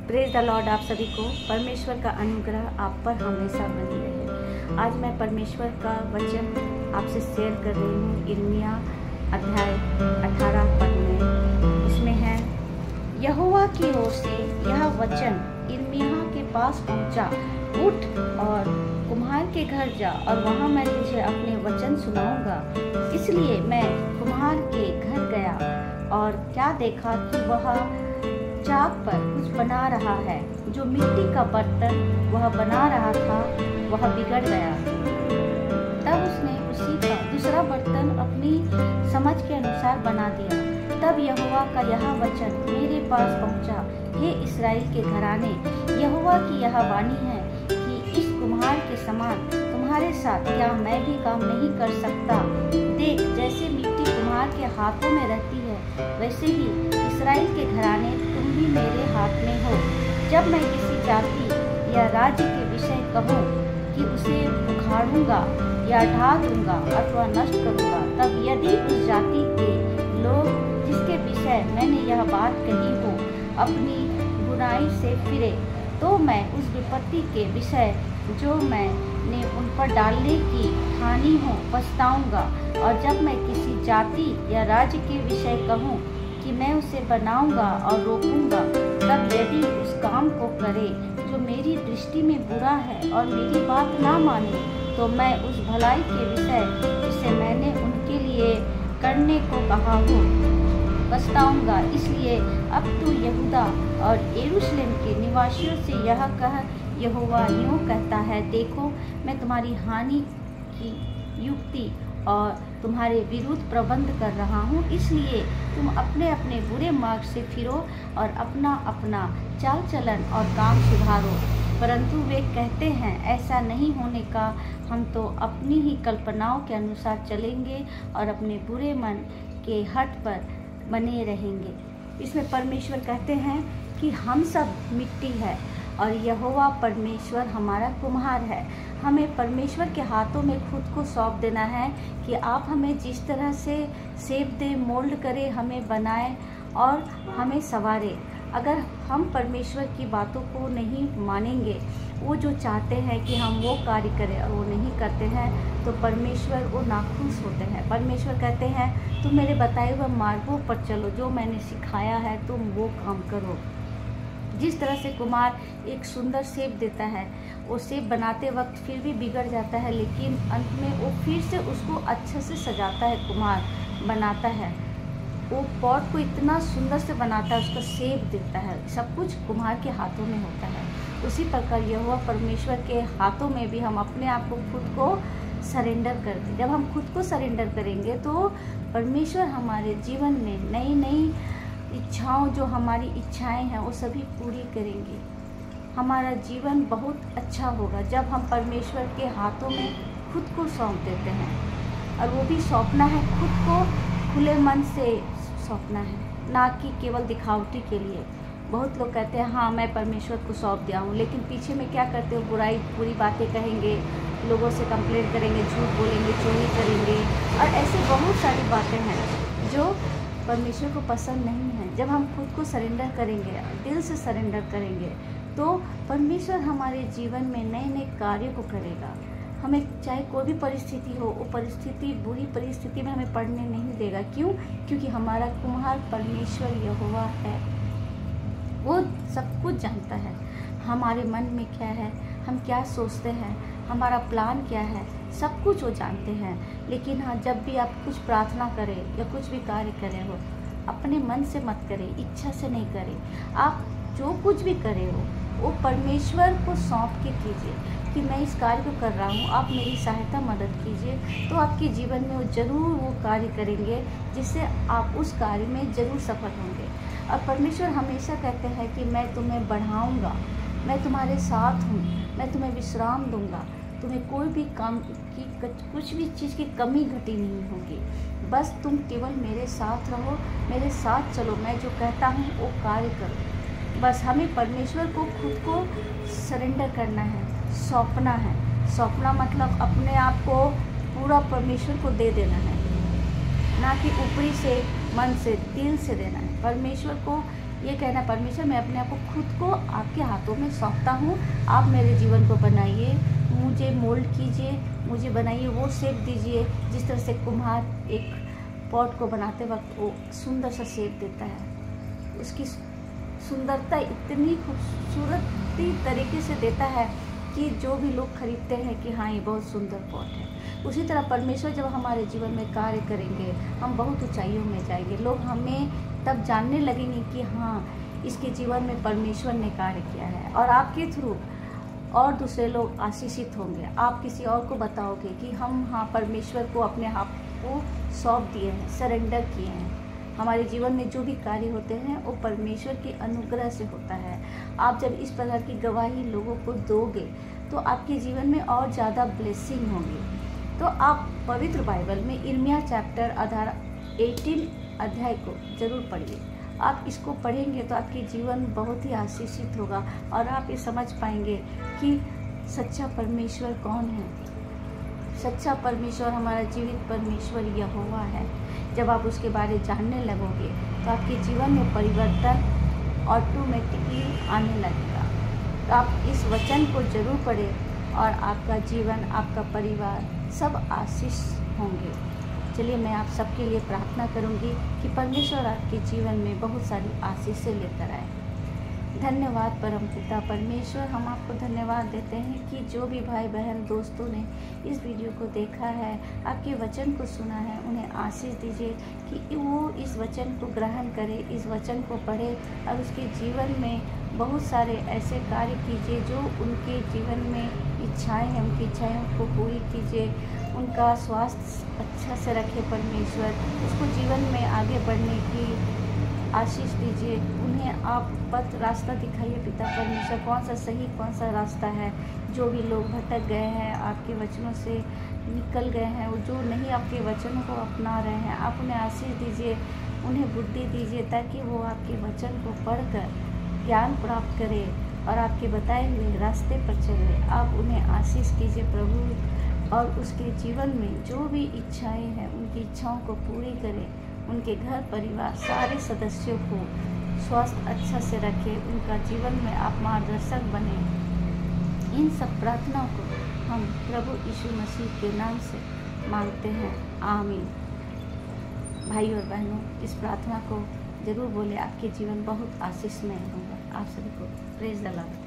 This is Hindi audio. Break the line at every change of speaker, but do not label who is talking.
Praise the Lord. आप सभी को परमेश्वर का अनुग्रह आप पर हमेशा बनी रहे। आज मैं परमेश्वर का वचन आपसे शेयर कर रही हूँ। यिर्मयाह अध्याय 18 पद में इसमें है, यहोवा की ओर से यह वचन यिर्मयाह के पास पहुँचा, उठ और कुम्हार के घर जा और वहाँ मैं तुझे अपने वचन सुनाऊंगा। इसलिए मैं कुम्हार के घर गया और क्या देखा कि वह चाक पर कुछ बना रहा है। जो मिट्टी का बर्तन वह बना रहा था वह बिगड़ गया। तब उसने उसी का दूसरा बर्तन अपनी समझ के अनुसार बना दिया। तब यहोवा का यह वचन मेरे पास पहुंचा, हे इस्राएल के घराने, यहोवा की यह वाणी है कि इस कुम्हार के समान तुम्हारे साथ क्या मैं भी काम नहीं कर सकता। देख, जैसे मिट्टी कुम्हार के हाथों में रहती है, वैसे ही इस्राएल के घराने तुम भी मेरे हाथ में हो। जब मैं किसी जाति या राज्य के विषय कहूँ कि उसे उखाड़ूंगा या ढा दूंगा अथवा नष्ट करूंगा, तब यदि उस जाति के लोग जिसके विषय मैंने यह बात कही हो अपनी बुराई से फिरे, तो मैं उस विपत्ति के विषय जो मैंने उन पर डालने की ठानी हो पछताऊंगा। और जब मैं किसी जाति या राज्य के विषय कहूँ कि मैं उसे बनाऊंगा और रोकूंगा, तब यदि उस काम को करे जो मेरी दृष्टि में बुरा है और मेरी बात ना माने, तो मैं उस भलाई के विषय जिसे मैंने उनके लिए करने को कहा हो पछताऊंगा। इसलिए अब तू यहूदा और यरूशलेम के निवासियों से यह कह, यहोवा यूँ कहता है, देखो मैं तुम्हारी हानि की युक्ति और तुम्हारे विरुद्ध प्रबंध कर रहा हूँ। इसलिए तुम अपने अपने बुरे मार्ग से फिरो और अपना अपना चाल चलन और काम सुधारो। परंतु वे कहते हैं, ऐसा नहीं होने का, हम तो अपनी ही कल्पनाओं के अनुसार चलेंगे और अपने बुरे मन के हठ पर बने रहेंगे। इसमें परमेश्वर कहते हैं कि हम सब मिट्टी है और यहोवा परमेश्वर हमारा कुम्हार है। हमें परमेश्वर के हाथों में खुद को सौंप देना है कि आप हमें जिस तरह से शेप दे, मोल्ड करे, हमें बनाए और हमें संवारे। अगर हम परमेश्वर की बातों को नहीं मानेंगे, वो जो चाहते हैं कि हम वो कार्य करें और वो नहीं करते हैं, तो परमेश्वर वो नाखुश होते हैं। परमेश्वर कहते हैं, तुम मेरे बताए हुए मार्गों पर चलो, जो मैंने सिखाया है तुम वो काम करो। जिस तरह से कुम्हार एक सुंदर शेप देता है, वो शेप बनाते वक्त फिर भी बिगड़ जाता है, लेकिन अंत में वो फिर से उसको अच्छे से सजाता है, कुम्हार बनाता है, वो पॉट को इतना सुंदर से बनाता है, उसका शेप देता है। सब कुछ कुम्हार के हाथों में होता है। उसी प्रकार यहोवा परमेश्वर के हाथों में भी हम अपने आप को खुद को सरेंडर कर दें। जब हम खुद को सरेंडर करेंगे तो परमेश्वर हमारे जीवन में नई नई इच्छाओं, जो हमारी इच्छाएं हैं, वो सभी पूरी करेंगे। हमारा जीवन बहुत अच्छा होगा जब हम परमेश्वर के हाथों में खुद को सौंप देते हैं। और वो भी सौंपना है खुद को खुले मन से सौंपना है, ना कि केवल दिखावटी के लिए। बहुत लोग कहते हैं, हाँ मैं परमेश्वर को सौंप दिया हूँ, लेकिन पीछे में क्या करते हो, बुरी बातें कहेंगे, लोगों से कंप्लेंट करेंगे, झूठ बोलेंगे, चोरी करेंगे, और ऐसे बहुत सारी बातें हैं जो परमेश्वर को पसंद नहीं है। जब हम खुद को सरेंडर करेंगे, दिल से सरेंडर करेंगे, तो परमेश्वर हमारे जीवन में नए नए कार्य को करेगा। हमें चाहे कोई भी परिस्थिति हो, वो परिस्थिति बुरी परिस्थिति में हमें पड़ने नहीं देगा। क्यों? क्योंकि हमारा कुम्हार परमेश्वर यहोवा है। वो सब कुछ जानता है, हमारे मन में क्या है, हम क्या सोचते हैं, हमारा प्लान क्या है, सब कुछ वो जानते हैं। लेकिन हाँ, जब भी आप कुछ प्रार्थना करें या कुछ भी कार्य करें हो, अपने मन से मत करें, इच्छा से नहीं करें। आप जो कुछ भी करें हो, वो परमेश्वर को सौंप के कीजिए कि मैं इस कार्य को कर रहा हूँ, आप मेरी सहायता मदद कीजिए। तो आपके जीवन में वो ज़रूर वो कार्य करेंगे जिससे आप उस कार्य में ज़रूर सफल होंगे। और परमेश्वर हमेशा कहते हैं कि मैं तुम्हें बढ़ाऊँगा, मैं तुम्हारे साथ हूँ, मैं तुम्हें विश्राम दूँगा, तुम्हें कोई भी काम की कुछ भी चीज़ की कमी घटी नहीं होगी। बस तुम केवल मेरे साथ रहो, मेरे साथ चलो, मैं जो कहता हूँ वो कार्य करो। बस हमें परमेश्वर को खुद को सरेंडर करना है, सौंपना है। सौंपना मतलब अपने आप को पूरा परमेश्वर को दे देना है, ना कि ऊपरी से, मन से, दिल से देना है। परमेश्वर को ये कहना परमेश्वर मैं अपने आप को खुद को आपके हाथों में सौंपता हूँ, आप मेरे जीवन को बनाइए, मुझे मोल्ड कीजिए, मुझे बनाइए, वो शेप दीजिए जिस तरह से कुम्हार एक पॉट को बनाते वक्त वो सुंदर सा शेप देता है। उसकी सुंदरता इतनी खूबसूरती तरीके से देता है कि जो भी लोग खरीदते हैं कि हाँ ये बहुत सुंदर पॉट है। उसी तरह परमेश्वर जब हमारे जीवन में कार्य करेंगे, हम बहुत ऊंचाइयों में जाएंगे, लोग हमें तब जानने लगेंगे कि हाँ इसके जीवन में परमेश्वर ने कार्य किया है, और आपके थ्रू और दूसरे लोग आशीषित होंगे। आप किसी और को बताओगे कि हम हाँ परमेश्वर को अपने आप को सौंप दिए हैं, सरेंडर किए हैं। हमारे जीवन में जो भी कार्य होते हैं वो परमेश्वर के अनुग्रह से होता है। आप जब इस प्रकार की गवाही लोगों को दोगे तो आपके जीवन में और ज़्यादा ब्लेसिंग होंगी। तो आप पवित्र बाइबल में इर्मिया चैप्टर 18 अध्याय को जरूर पढ़िए। आप इसको पढ़ेंगे तो आपके जीवन बहुत ही आशीषित होगा और आप ये समझ पाएंगे कि सच्चा परमेश्वर कौन है। सच्चा परमेश्वर हमारा जीवित परमेश्वर यहोवा है। जब आप उसके बारे जानने लगोगे तो आपके जीवन में परिवर्तन ऑटोमेटिकली आने लगेगा। तो आप इस वचन को जरूर पढ़ें और आपका जीवन, आपका परिवार सब आशीष होंगे। चलिए मैं आप सबके लिए प्रार्थना करूंगी कि परमेश्वर आपके जीवन में बहुत सारी आशीषें लेकर आए। धन्यवाद परमपिता परमेश्वर, हम आपको धन्यवाद देते हैं कि जो भी भाई बहन दोस्तों ने इस वीडियो को देखा है, आपके वचन को सुना है, उन्हें आशीष दीजिए कि वो इस वचन को ग्रहण करें, इस वचन को पढ़े और उसके जीवन में बहुत सारे ऐसे कार्य कीजिए जो उनके जीवन में इच्छाएं हैं, उनकी इच्छाओं को पूरी कीजिए। उनका स्वास्थ्य अच्छा से रखे परमेश्वर, उसको जीवन में आगे बढ़ने की आशीष दीजिए। उन्हें आप पथ रास्ता दिखाइए पिता परमेश्वर, कौन सा सही कौन सा रास्ता है। जो भी लोग भटक गए हैं, आपके वचनों से निकल गए हैं, वो जो नहीं आपके वचनों को अपना रहे हैं, आप उन्हें आशीष दीजिए, उन्हें बुद्धि दीजिए ताकि वो आपके वचन को पढ़कर ज्ञान प्राप्त करें और आपके बताए हुए रास्ते पर चले। आप उन्हें आशीष कीजिए प्रभु, और उसके जीवन में जो भी इच्छाएं हैं उनकी इच्छाओं को पूरी करें। उनके घर परिवार सारे सदस्यों को स्वास्थ्य अच्छा से रखें, उनका जीवन में आप मार्गदर्शक बने। इन सब प्रार्थनाओं को हम प्रभु यीशु मसीह के नाम से मांगते हैं, आमीन। भाई और बहनों, इस प्रार्थना को जरूर बोले, आपके जीवन बहुत आशीषमय होगा। आप सभी को प्रेज द लॉर्ड।